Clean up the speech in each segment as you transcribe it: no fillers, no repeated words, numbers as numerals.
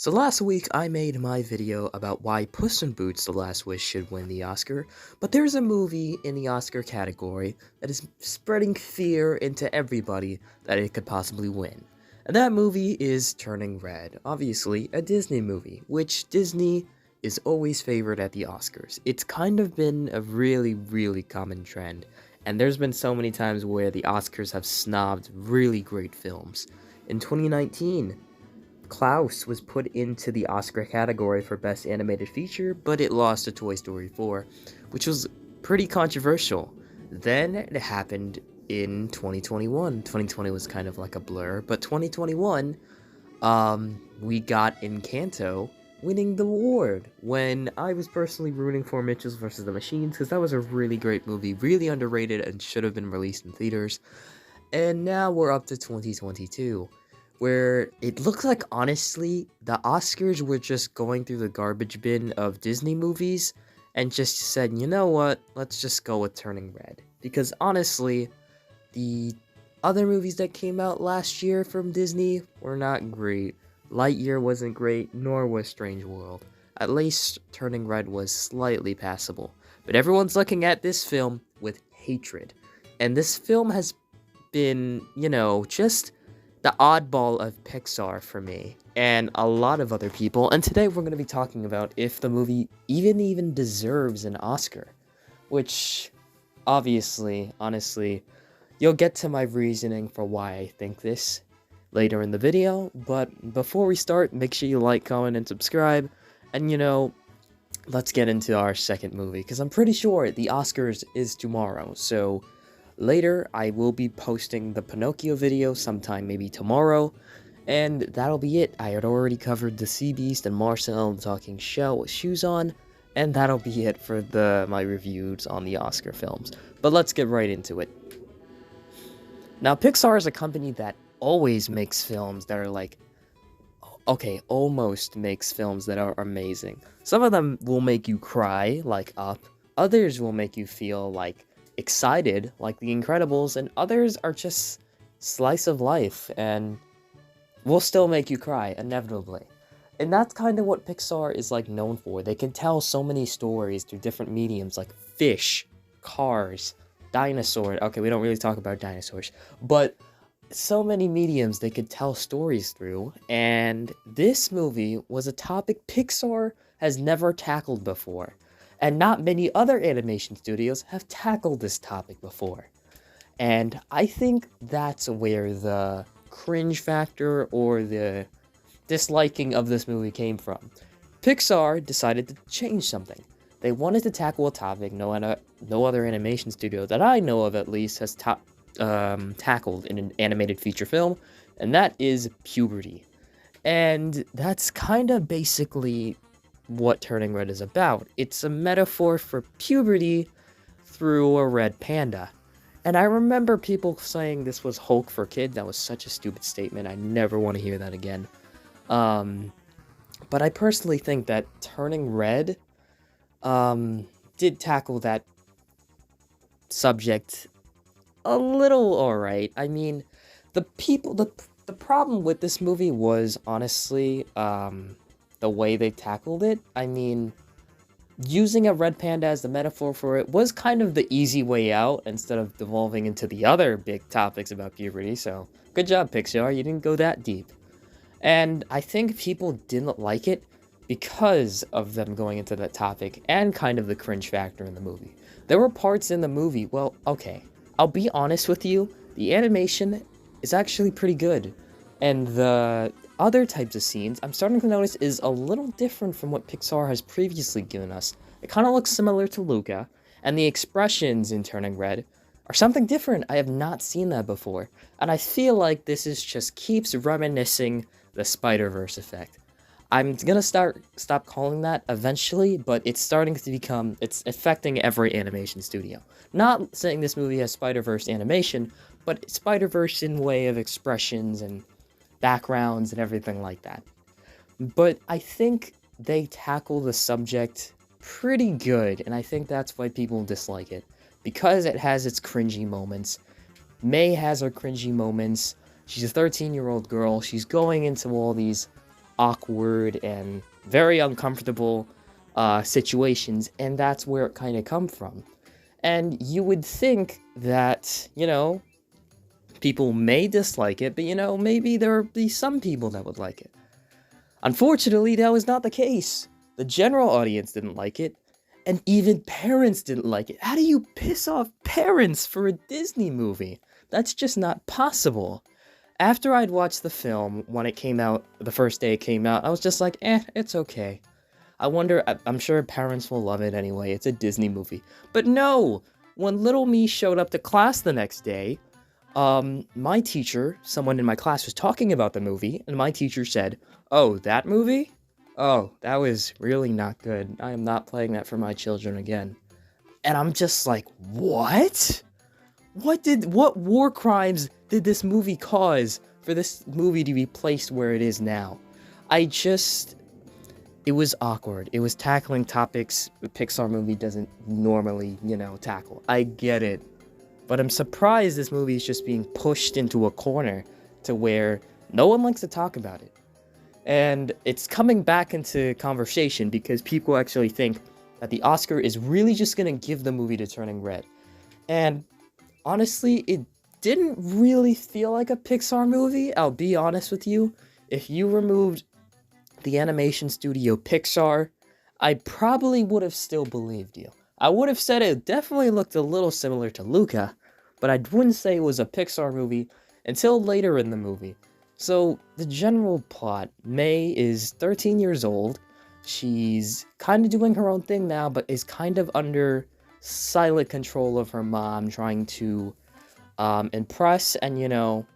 So last week I made my video about why Puss in Boots: The Last Wish should win the Oscar, but there's a movie in the Oscar category that is spreading fear into everybody that it could possibly win. And that movie is Turning Red, obviously a Disney movie, which Disney is always favored at the Oscars. It's kind of been a really common trend, and there's been so many times where the Oscars have snobbed really great films. In 2019, Klaus was put into the Oscar category for Best Animated Feature, but it lost to Toy Story 4, which was pretty controversial. Then it happened in 2021. 2020 was kind of like a blur, but 2021, we got Encanto winning the award when I was personally rooting for Mitchell's vs. the Machines because that was a really great movie, really underrated, and should have been released in theaters. And now we're up to 2022 where it looks like, honestly, the Oscars were just going through the garbage bin of Disney movies and just said, you know what, let's just go with Turning Red. Because honestly, the other movies that came out last year from Disney were not great. Lightyear wasn't great, nor was Strange World. At least Turning Red was slightly passable. But everyone's looking at this film with hatred. And this film has been, just the oddball of Pixar for me and a lot of other people. And today we're going to be talking about if the movie even deserves an Oscar, which obviously, honestly, you'll get to my reasoning for why I think this later in the video. But before we start, make sure you like, comment, and subscribe. And let's get into our second movie because I'm pretty sure the Oscars is tomorrow. So later, I will be posting the Pinocchio video sometime maybe tomorrow, and that'll be it. I had already covered the Sea Beast and Marcel the Talking Shell with shoes on, and that'll be it for my reviews on the Oscar films. But let's get right into it. Now, Pixar is a company that always makes films that are almost makes films that are amazing. Some of them will make you cry, like Up. Others will make you feel excited, like The Incredibles, and others are just slice of life and will still make you cry inevitably. And that's kind of what Pixar is known for. They can tell so many stories through different mediums like fish, cars, dinosaurs. Okay, we don't really talk about dinosaurs, but so many mediums they could tell stories through, and this movie was a topic Pixar has never tackled before. And not many other animation studios have tackled this topic before. And I think that's where the cringe factor or the disliking of this movie came from. Pixar decided to change something. They wanted to tackle a topic no other animation studio that I know of at least has tackled in an animated feature film, and that is puberty. And that's kind of basically what Turning Red is about. It's a metaphor for puberty through a red panda. And I remember people saying this was Hulk for kids. That was such a stupid statement. I never want to hear that again. But I personally think that Turning Red did tackle that subject a little alright. I mean, the problem with this movie was honestly the way they tackled it. I mean, using a red panda as the metaphor for it was kind of the easy way out instead of devolving into the other big topics about puberty, so good job, Pixar, you didn't go that deep. And I think people didn't like it because of them going into that topic and kind of the cringe factor in the movie. There were parts in the movie, well, okay, I'll be honest with you, the animation is actually pretty good. And the other types of scenes I'm starting to notice is a little different from what Pixar has previously given us. It kind of looks similar to Luca, and the expressions in Turning Red are something different. I have not seen that before, and I feel like this is just keeps reminiscing the Spider-Verse effect. I'm gonna stop calling that eventually, but it's starting to become, it's affecting every animation studio. Not saying this movie has Spider-Verse animation, but Spider-Verse in way of expressions and backgrounds and everything like that. But I think they tackle the subject pretty good, and I think that's why people dislike it. Because it has its cringy moments. May has her cringy moments. She's a 13-year-old girl. She's going into all these awkward and very uncomfortable situations, and that's where it kind of come from. And you would think that, people may dislike it, but maybe there would be some people that would like it. Unfortunately, that was not the case. The general audience didn't like it, and even parents didn't like it. How do you piss off parents for a Disney movie? That's just not possible. After I'd watched the film, when it came out, the first day it came out, I was just like, it's okay. I'm sure parents will love it anyway, it's a Disney movie. But no! When little me showed up to class the next day, my teacher, someone in my class was talking about the movie, and my teacher said, "Oh, that movie? Oh, that was really not good. I am not playing that for my children again." And I'm just like, what? What war crimes did this movie cause for this movie to be placed where it is now? It was awkward. It was tackling topics a Pixar movie doesn't normally, tackle. I get it. But I'm surprised this movie is just being pushed into a corner to where no one likes to talk about it. And it's coming back into conversation because people actually think that the Oscar is really just going to give the movie to Turning Red. And honestly, it didn't really feel like a Pixar movie, I'll be honest with you. If you removed the animation studio Pixar, I probably would have still believed you. I would have said it definitely looked a little similar to Luca, but I wouldn't say it was a Pixar movie until later in the movie. So, the general plot, May is 13 years old. She's kind of doing her own thing now, but is kind of under silent control of her mom, trying to impress and,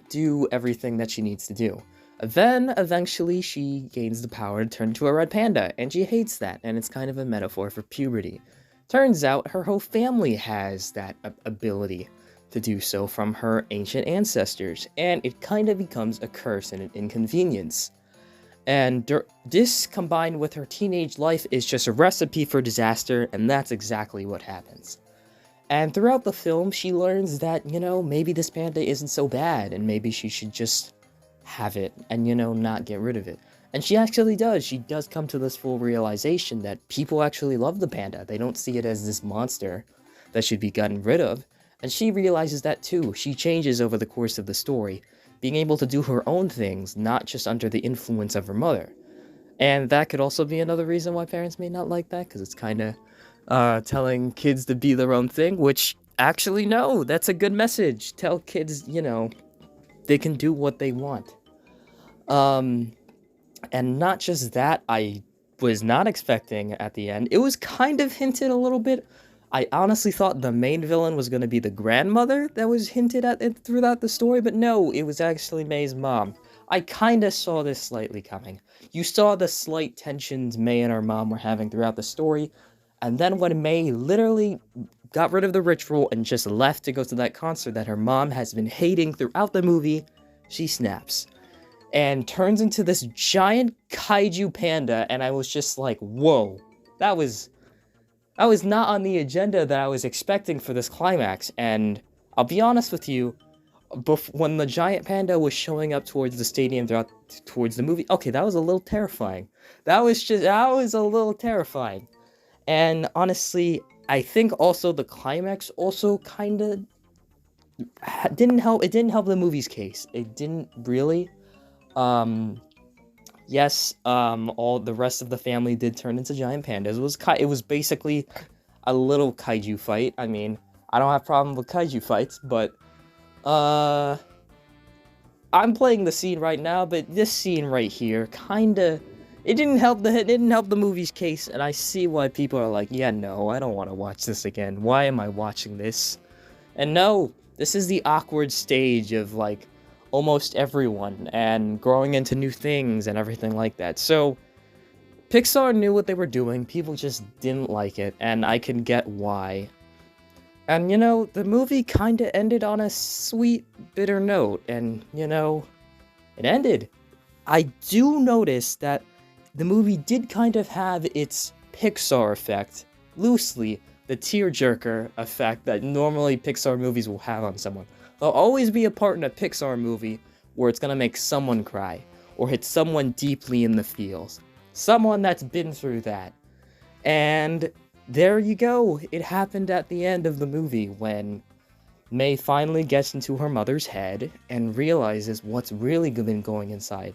do everything that she needs to do. Then, eventually, she gains the power to turn into a red panda, and she hates that, and it's kind of a metaphor for puberty. Turns out, her whole family has that ability to do so from her ancient ancestors, and it kind of becomes a curse and an inconvenience. And this, combined with her teenage life, is just a recipe for disaster, and that's exactly what happens. And throughout the film, she learns that, maybe this panda isn't so bad, and maybe she should just have it and, not get rid of it. And she actually does. She does come to this full realization that people actually love the panda. They don't see it as this monster that should be gotten rid of. And she realizes that too. She changes over the course of the story, being able to do her own things, not just under the influence of her mother. And that could also be another reason why parents may not like that, because it's kind of telling kids to be their own thing, which, actually, no, that's a good message. Tell kids, they can do what they want. And not just that, I was not expecting at the end. It was kind of hinted a little bit. I honestly thought the main villain was going to be the grandmother that was hinted at it throughout the story, but no, it was actually May's mom. I kind of saw this slightly coming. You saw the slight tensions May and her mom were having throughout the story, and then when May literally got rid of the ritual and just left to go to that concert that her mom has been hating throughout the movie, she snaps and turns into this giant kaiju panda, and I was just like, whoa, that was not on the agenda that I was expecting for this climax. And I'll be honest with you, when the giant panda was showing up towards the stadium towards the movie, okay, that was a little terrifying. That was a little terrifying. And honestly, I think also the climax also kind of didn't help. It didn't help the movie's case. It didn't really. Yes, all the rest of the family did turn into giant pandas. It was basically a little kaiju fight. I mean, I don't have a problem with kaiju fights, but I'm playing the scene right now, but this scene right here it didn't help the movie's case, and I see why people are like, yeah, no, I don't want to watch this again. Why am I watching this? And no, this is the awkward stage of like almost everyone and growing into new things and everything like that. So Pixar knew what they were doing, people just didn't like it, and I can get why. And the movie kinda ended on a sweet, bitter note, and it ended. I do notice that the movie did kind of have its Pixar effect, loosely, the tearjerker effect that normally Pixar movies will have on someone. There'll always be a part in a Pixar movie where it's gonna make someone cry, or hit someone deeply in the feels. Someone that's been through that. And there you go. It happened at the end of the movie when May finally gets into her mother's head and realizes what's really been going inside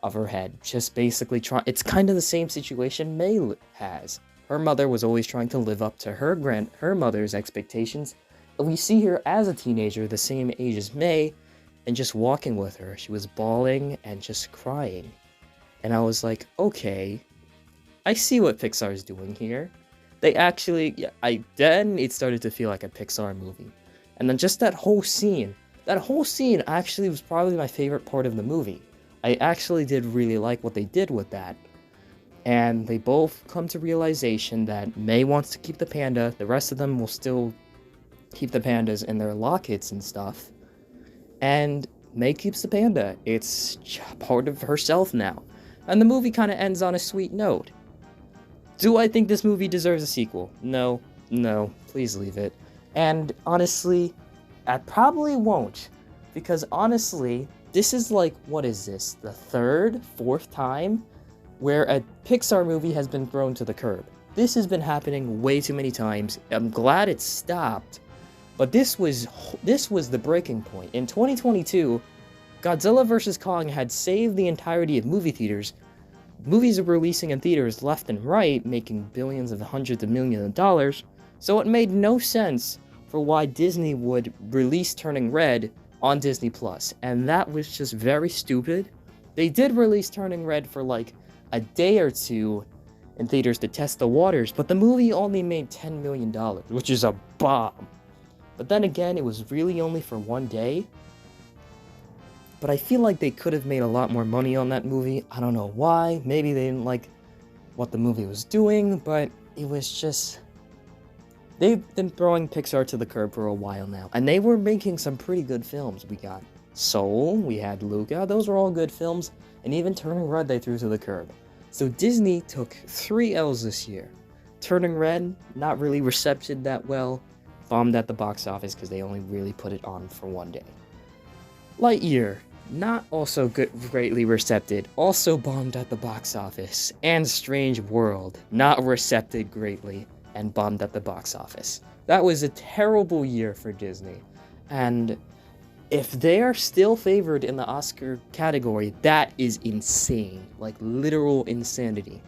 of her head. Just basically it's kind of the same situation May has. Her mother was always trying to live up to her mother's expectations. And we see her as a teenager, the same age as May, and just walking with her. She was bawling and just crying. And I was like, okay, I see what Pixar's doing here. They actually, then it started to feel like a Pixar movie. And then just that whole scene actually was probably my favorite part of the movie. I actually did really like what they did with that. And they both come to realization that May wants to keep the panda, the rest of them will still keep the pandas in their lockets and stuff. And May keeps the panda. It's part of herself now. And the movie kind of ends on a sweet note. Do I think this movie deserves a sequel? No, please leave it. And honestly, I probably won't. Because honestly, this is like, what is this? The third, fourth time where a Pixar movie has been thrown to the curb. This has been happening way too many times. I'm glad it stopped. But this was the breaking point. In 2022, Godzilla vs. Kong had saved the entirety of movie theaters. Movies are releasing in theaters left and right, making billions of hundreds of millions of dollars, so it made no sense for why Disney would release Turning Red on Disney+. And that was just very stupid. They did release Turning Red for like a day or two in theaters to test the waters, but the movie only made $10 million, which is a bomb. But then again, it was really only for one day. But I feel like they could have made a lot more money on that movie. I don't know why. Maybe they didn't like what the movie was doing, but it was just... They've been throwing Pixar to the curb for a while now. And they were making some pretty good films. We got Soul, we had Luca. Those were all good films. And even Turning Red they threw to the curb. So Disney took 3 L's this year. Turning Red, not really receptioned that well. Bombed at the box office because they only really put it on for one day. Lightyear, not also greatly recepted, also bombed at the box office. And Strange World, not recepted greatly, and bombed at the box office. That was a terrible year for Disney. And if they are still favored in the Oscar category, that is insane. Like, literal insanity.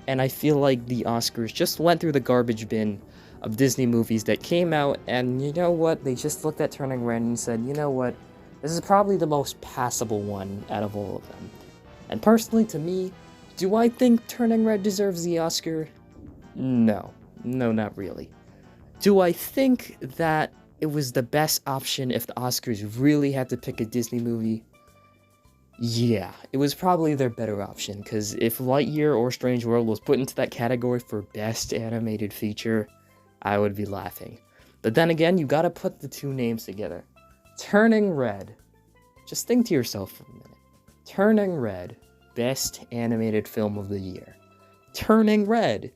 And I feel like the Oscars just went through the garbage bin of Disney movies that came out, and you know what? They just looked at Turning Red and said, you know what? This is probably the most passable one out of all of them. And personally, to me, do I think Turning Red deserves the Oscar? No, not really. Do I think that it was the best option if the Oscars really had to pick a Disney movie? Yeah, it was probably their better option, because if Lightyear or Strange World was put into that category for Best Animated Feature, I would be laughing. But then again, you gotta put the two names together. Turning Red. Just think to yourself for a minute. Turning Red, Best Animated Film of the Year. Turning Red,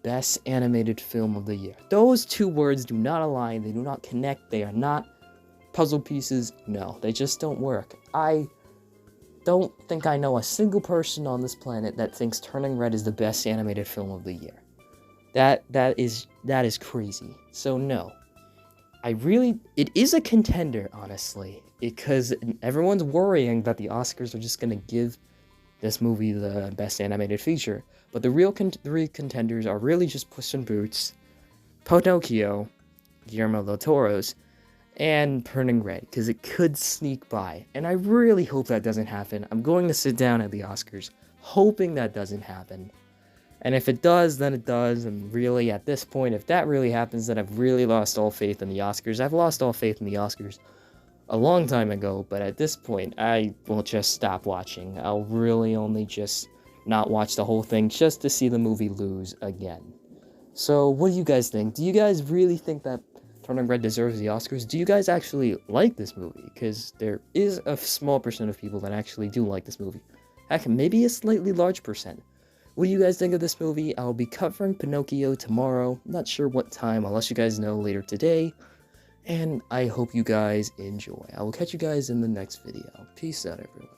Best Animated Film of the Year. Those two words do not align, they do not connect, they are not puzzle pieces. No, they just don't work. I don't think I know a single person on this planet that thinks Turning Red is the best animated film of the year. That is crazy. So no. It is a contender, honestly, because everyone's worrying that the Oscars are just gonna give this movie the best animated feature. But the real three contenders are really just Puss in Boots, Pinocchio, Guillermo del Toro's, and Turning Red, because it could sneak by. And I really hope that doesn't happen. I'm going to sit down at the Oscars, hoping that doesn't happen. And if it does, then it does. And really, at this point, if that really happens, then I've really lost all faith in the Oscars. I've lost all faith in the Oscars a long time ago, but at this point, I will just stop watching. I'll really only just not watch the whole thing just to see the movie lose again. So, what do you guys think? Do you guys really think that Turning Red deserves the Oscars? Do you guys actually like this movie? Because there is a small percent of people that actually do like this movie. Heck, maybe a slightly large percent. What do you guys think of this movie? I'll be covering Pinocchio tomorrow. Not sure what time. I'll let you guys know later today. And I hope you guys enjoy. I will catch you guys in the next video. Peace out, everyone.